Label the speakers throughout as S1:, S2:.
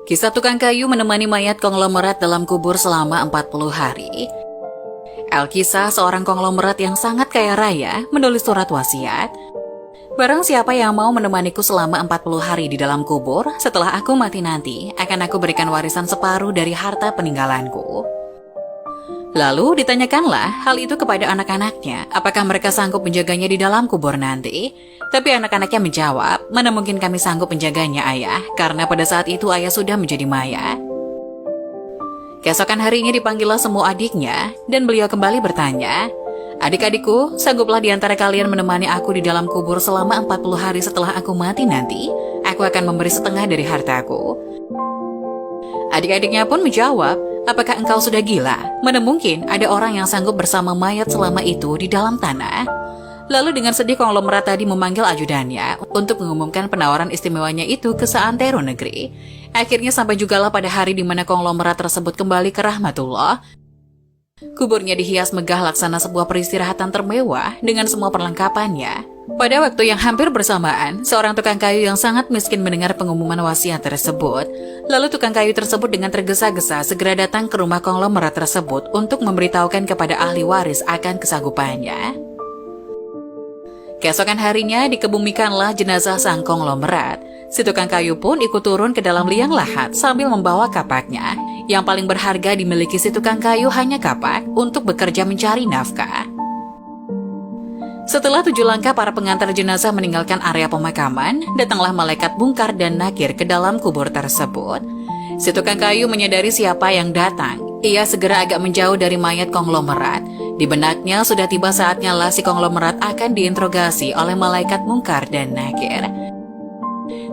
S1: Kisah tukang kayu menemani mayat konglomerat dalam kubur selama 40 hari. Alkisah, seorang konglomerat yang sangat kaya raya, menulis surat wasiat. Barang siapa yang mau menemaniku selama 40 hari di dalam kubur, setelah aku mati nanti, akan aku berikan warisan separuh dari harta peninggalanku. Lalu ditanyakanlah hal itu kepada anak-anaknya, apakah mereka sanggup menjaganya di dalam kubur nanti. Tapi anak-anaknya menjawab, mana mungkin kami sanggup menjaganya ayah, karena pada saat itu ayah sudah menjadi mayat. Keesokan harinya dipanggillah semua adiknya, dan beliau kembali bertanya, adik-adikku, sangguplah di antara kalian menemani aku di dalam kubur selama 40 hari setelah aku mati nanti, aku akan memberi setengah dari hartaku. Adik-adiknya pun menjawab, apakah engkau sudah gila? Mana mungkin ada orang yang sanggup bersama mayat selama itu di dalam tanah? Lalu dengan sedih konglomerat tadi memanggil ajudannya untuk mengumumkan penawaran istimewanya itu ke seantero negeri. Akhirnya sampai jugalah pada hari di mana konglomerat tersebut kembali ke rahmatullah. Kuburnya dihias megah laksana sebuah peristirahatan termewah dengan semua perlengkapannya. Pada waktu yang hampir bersamaan, seorang tukang kayu yang sangat miskin mendengar pengumuman wasiat tersebut. Lalu tukang kayu tersebut dengan tergesa-gesa segera datang ke rumah konglomerat tersebut untuk memberitahukan kepada ahli waris akan kesanggupannya. Keesokan harinya dikebumikanlah jenazah sang konglomerat. Si tukang kayu pun ikut turun ke dalam liang lahat sambil membawa kapaknya. Yang paling berharga dimiliki si tukang kayu hanya kapak untuk bekerja mencari nafkah. Setelah 7 langkah para pengantar jenazah meninggalkan area pemakaman, datanglah malaikat Munkar dan Nakir ke dalam kubur tersebut. Si tukang kayu menyadari siapa yang datang. Ia segera agak menjauh dari mayat konglomerat. Di benaknya sudah tiba saatnya lah si konglomerat akan diinterogasi oleh malaikat Munkar dan Nakir.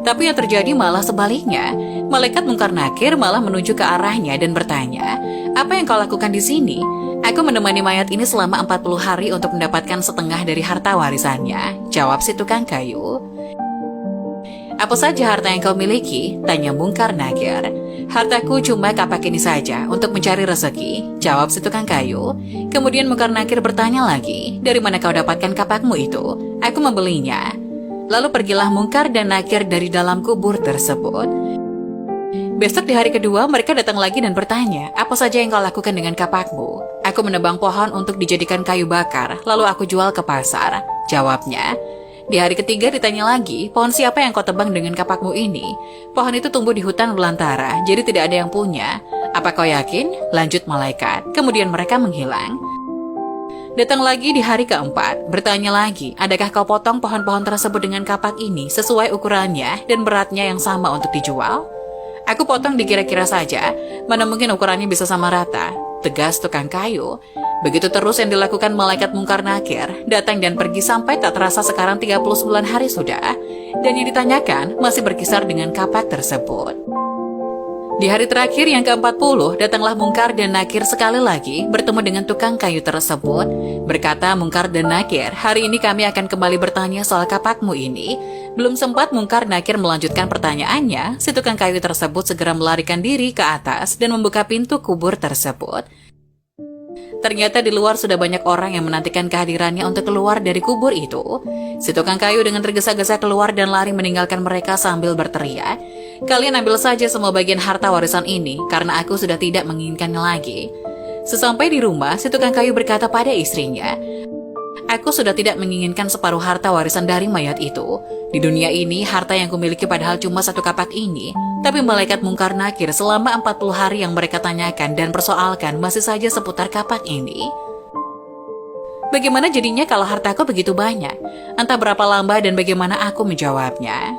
S1: Tapi yang terjadi malah sebaliknya. Malaikat Munkar Nakir malah menuju ke arahnya dan bertanya, apa yang kau lakukan di sini? Aku menemani mayat ini selama 40 hari untuk mendapatkan setengah dari harta warisannya, jawab si tukang kayu. Apa saja harta yang kau miliki? Tanya Munkar Nakir. Hartaku cuma kapak ini saja untuk mencari rezeki, jawab si tukang kayu. Kemudian Munkar Nakir bertanya lagi, dari mana kau dapatkan kapakmu itu? Aku membelinya. Lalu pergilah Munkar dan Nakir dari dalam kubur tersebut. Besok di hari kedua mereka datang lagi dan bertanya, apa saja yang kau lakukan dengan kapakmu? Aku menebang pohon untuk dijadikan kayu bakar, lalu aku jual ke pasar, jawabnya. Di hari ketiga ditanya lagi, pohon siapa yang kau tebang dengan kapakmu ini? Pohon itu tumbuh di hutan belantara, jadi tidak ada yang punya. Apa kau yakin? Lanjut malaikat. Kemudian mereka menghilang. Datang lagi di hari keempat, bertanya lagi, adakah kau potong pohon-pohon tersebut dengan kapak ini sesuai ukurannya dan beratnya yang sama untuk dijual? Aku potong dikira-kira saja, mana mungkin ukurannya bisa sama rata, tegas tukang kayu. Begitu terus yang dilakukan malaikat Munkar Nakir, datang dan pergi sampai tak terasa sekarang 39 hari sudah, dan yang ditanyakan masih berkisar dengan kapak tersebut. Di hari terakhir yang ke-40, datanglah Munkar dan Nakir sekali lagi bertemu dengan tukang kayu tersebut. Berkata Munkar dan Nakir, hari ini kami akan kembali bertanya soal kapakmu ini. Belum sempat Munkar Nakir melanjutkan pertanyaannya, si tukang kayu tersebut segera melarikan diri ke atas dan membuka pintu kubur tersebut. Ternyata di luar sudah banyak orang yang menantikan kehadirannya untuk keluar dari kubur itu. Si tukang kayu dengan tergesa-gesa keluar dan lari meninggalkan mereka sambil berteriak, kalian ambil saja semua bagian harta warisan ini, karena aku sudah tidak menginginkannya lagi. Sesampai di rumah, si tukang kayu berkata pada istrinya, aku sudah tidak menginginkan separuh harta warisan dari mayat itu. Di dunia ini, harta yang kumiliki padahal cuma 1 kapak ini. Tapi malaikat Munkar Nakir selama 40 hari yang mereka tanyakan dan persoalkan masih saja seputar kapak ini. Bagaimana jadinya kalau hartaku begitu banyak? Entah berapa lama dan bagaimana aku menjawabnya.